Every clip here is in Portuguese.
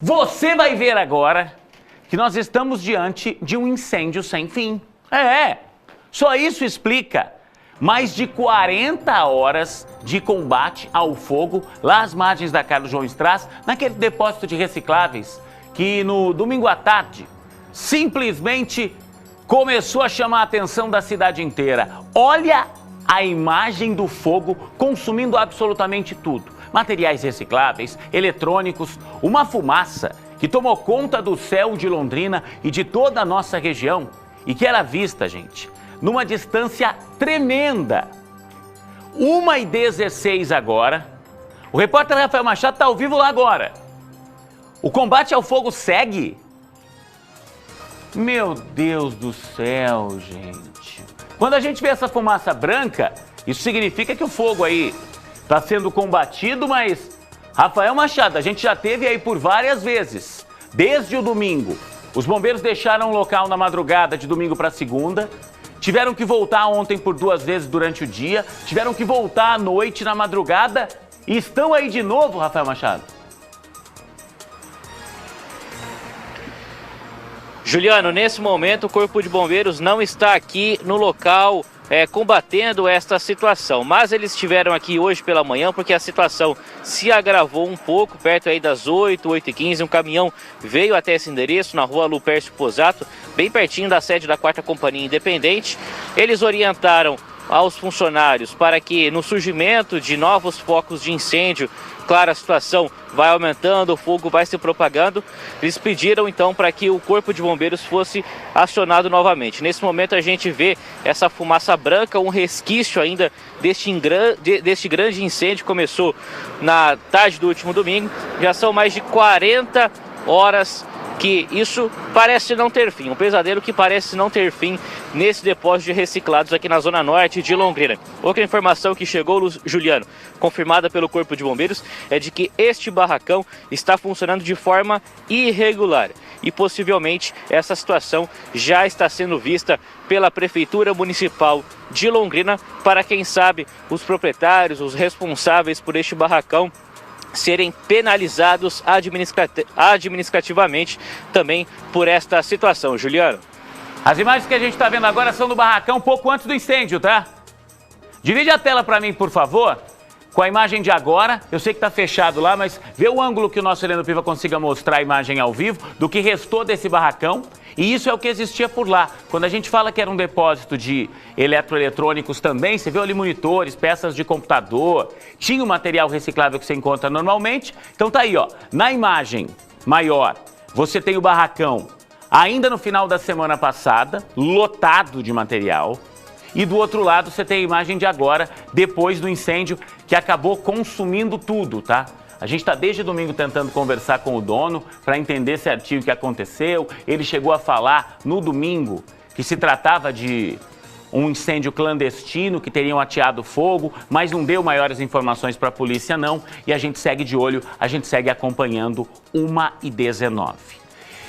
Você vai ver agora que nós estamos diante de um incêndio sem fim. Só isso explica mais de 40 horas de combate ao fogo lá às margens da Carlos João Strass, naquele depósito de recicláveis que no domingo à tarde simplesmente começou a chamar a atenção da cidade inteira. Olha a imagem do fogo consumindo absolutamente tudo. Materiais recicláveis, eletrônicos, uma fumaça que tomou conta do céu de Londrina e de toda a nossa região e que era vista, gente, numa distância tremenda. 1h16 agora. O repórter Rafael Machado está ao vivo lá agora. O combate ao fogo segue? Meu Deus do céu, gente. Quando a gente vê essa fumaça branca, isso significa que o fogo aí está sendo combatido, mas, Rafael Machado, a gente já teve aí por várias vezes, desde o domingo. Os bombeiros deixaram o local na madrugada de domingo para segunda, tiveram que voltar ontem por 2 vezes durante o dia, tiveram que voltar à noite, na madrugada, e estão aí de novo, Rafael Machado. Juliano, nesse momento o Corpo de Bombeiros não está aqui no local combatendo esta situação, mas eles estiveram aqui hoje pela manhã porque a situação se agravou um pouco, perto aí das 8h15, um caminhão veio até esse endereço na rua Lupércio Posato, bem pertinho da sede da 4ª Companhia Independente. Eles orientaram aos funcionários para que no surgimento de novos focos de incêndio, claro, a situação vai aumentando, o fogo vai se propagando, eles pediram então para que o Corpo de Bombeiros fosse acionado novamente. Nesse momento a gente vê essa fumaça branca, um resquício ainda deste grande incêndio que começou na tarde do último domingo. Já são mais de 40 horas que isso parece não ter fim, um pesadelo que parece não ter fim nesse depósito de reciclados aqui na zona norte de Londrina. Outra informação que chegou, Juliano, confirmada pelo Corpo de Bombeiros, é de que este barracão está funcionando de forma irregular e possivelmente essa situação já está sendo vista pela Prefeitura Municipal de Londrina para, quem sabe, os proprietários, os responsáveis por este barracão serem penalizados administrativamente também por esta situação. Juliano. As imagens que a gente está vendo agora são do barracão pouco antes do incêndio, tá? Divide a tela para mim, por favor, com a imagem de agora. Eu sei que está fechado lá, mas vê o ângulo que o nosso Heleno Piva consiga mostrar a imagem ao vivo do que restou desse barracão. E isso é o que existia por lá. Quando a gente fala que era um depósito de eletroeletrônicos também, você vê ali monitores, peças de computador, tinha o material reciclável que você encontra normalmente. Então tá aí, ó, na imagem maior, você tem o barracão ainda no final da semana passada, lotado de material. E do outro lado você tem a imagem de agora, depois do incêndio que acabou consumindo tudo, tá? A gente está desde domingo tentando conversar com o dono para entender certinho o que aconteceu. Ele chegou a falar no domingo que se tratava de um incêndio clandestino, que teriam ateado fogo, mas não deu maiores informações para a polícia não. E a gente segue de olho, a gente segue acompanhando 1h19.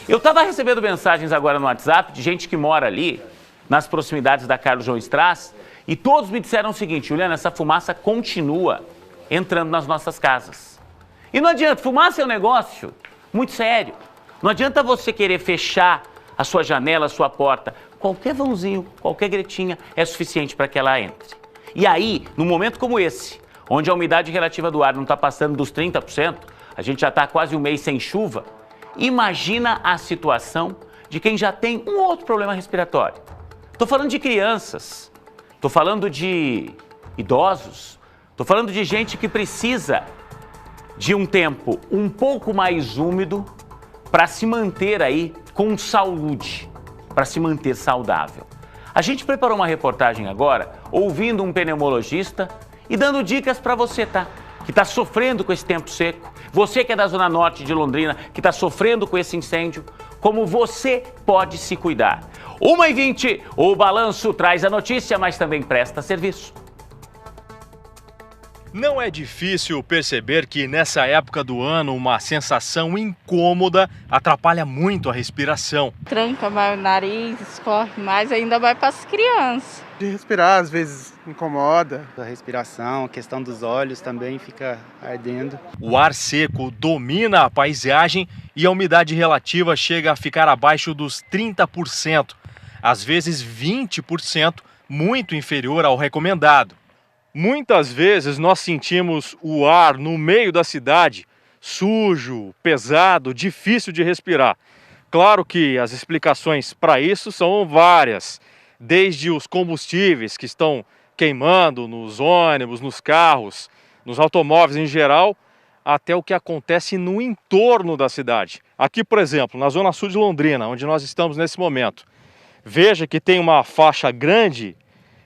Eu estava recebendo mensagens agora no WhatsApp de gente que mora ali, nas proximidades da Carlos João Strass, e todos me disseram o seguinte: Juliana, essa fumaça continua entrando nas nossas casas. E não adianta, fumaça é um negócio muito sério. Não adianta você querer fechar a sua janela, a sua porta. Qualquer vãozinho, qualquer gretinha é suficiente para que ela entre. E aí, num momento como esse, onde a umidade relativa do ar não está passando dos 30%, a gente já está quase um mês sem chuva, imagina a situação de quem já tem um outro problema respiratório. Estou falando de crianças, estou falando de idosos, estou falando de gente que precisa de um tempo um pouco mais úmido para se manter aí com saúde, para se manter saudável. A gente preparou uma reportagem agora, ouvindo um pneumologista e dando dicas para você, tá? Que está sofrendo com esse tempo seco, você que é da zona norte de Londrina, que está sofrendo com esse incêndio, como você pode se cuidar. 1h20, o Balanço traz a notícia, mas também presta serviço. Não é difícil perceber que nessa época do ano uma sensação incômoda atrapalha muito a respiração. Tranca mais o nariz, escorre mais, ainda vai para as crianças. De respirar, às vezes incomoda. A respiração, a questão dos olhos também fica ardendo. O ar seco domina a paisagem e a umidade relativa chega a ficar abaixo dos 30%, às vezes 20%, muito inferior ao recomendado. Muitas vezes nós sentimos o ar no meio da cidade sujo, pesado, difícil de respirar. Claro que as explicações para isso são várias, desde os combustíveis que estão queimando nos ônibus, nos carros, nos automóveis em geral, até o que acontece no entorno da cidade. Aqui, por exemplo, na zona sul de Londrina, onde nós estamos nesse momento, veja que tem uma faixa grande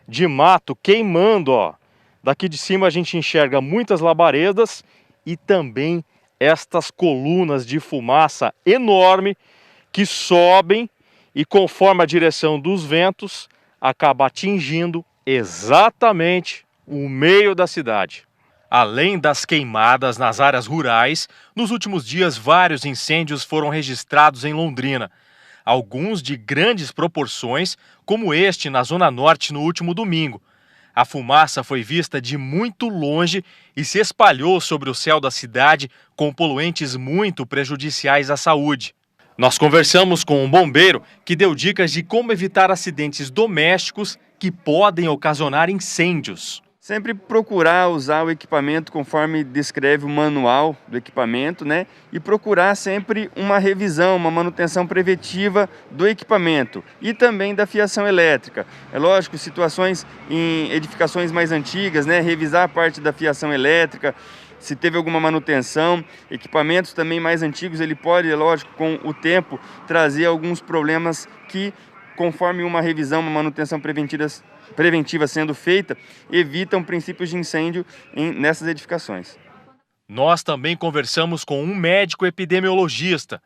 de mato queimando, ó. Daqui de cima a gente enxerga muitas labaredas e também estas colunas de fumaça enorme que sobem e, conforme a direção dos ventos, acaba atingindo exatamente o meio da cidade. Além das queimadas nas áreas rurais, nos últimos dias vários incêndios foram registrados em Londrina. Alguns de grandes proporções, como este na Zona Norte no último domingo. A fumaça foi vista de muito longe e se espalhou sobre o céu da cidade com poluentes muito prejudiciais à saúde. Nós conversamos com um bombeiro que deu dicas de como evitar acidentes domésticos que podem ocasionar incêndios. Sempre procurar usar o equipamento conforme descreve o manual do equipamento, né? E procurar sempre uma revisão, uma manutenção preventiva do equipamento e também da fiação elétrica. É lógico, situações em edificações mais antigas, né? Revisar a parte da fiação elétrica, se teve alguma manutenção. Equipamentos também mais antigos, ele pode, é lógico, com o tempo, trazer alguns problemas que, conforme uma revisão, uma manutenção preventiva sendo feita, evitam princípios de incêndio nessas edificações. Nós também conversamos com um médico epidemiologista.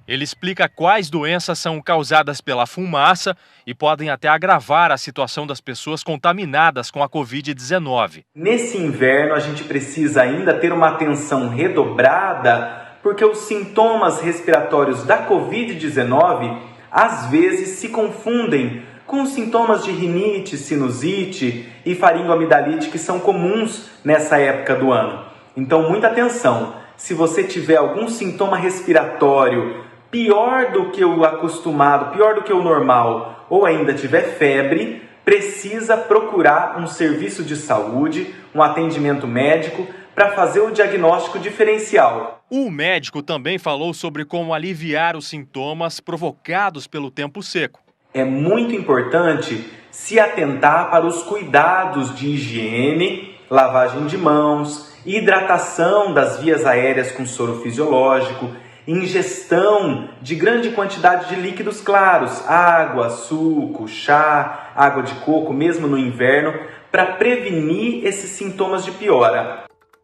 Ele explica quais doenças são causadas pela fumaça e podem até agravar a situação das pessoas contaminadas com a Covid-19. Nesse inverno, a gente precisa ainda ter uma atenção redobrada, porque os sintomas respiratórios da Covid-19 às vezes se confundem com os sintomas de rinite, sinusite e faringoamidalite que são comuns nessa época do ano. Então, muita atenção. Se você tiver algum sintoma respiratório pior do que o acostumado, pior do que o normal, ou ainda tiver febre, precisa procurar um serviço de saúde, um atendimento médico para fazer o diagnóstico diferencial. O médico também falou sobre como aliviar os sintomas provocados pelo tempo seco. É muito importante se atentar para os cuidados de higiene, lavagem de mãos, hidratação das vias aéreas com soro fisiológico, ingestão de grande quantidade de líquidos claros, água, suco, chá, água de coco, mesmo no inverno, para prevenir esses sintomas de piora.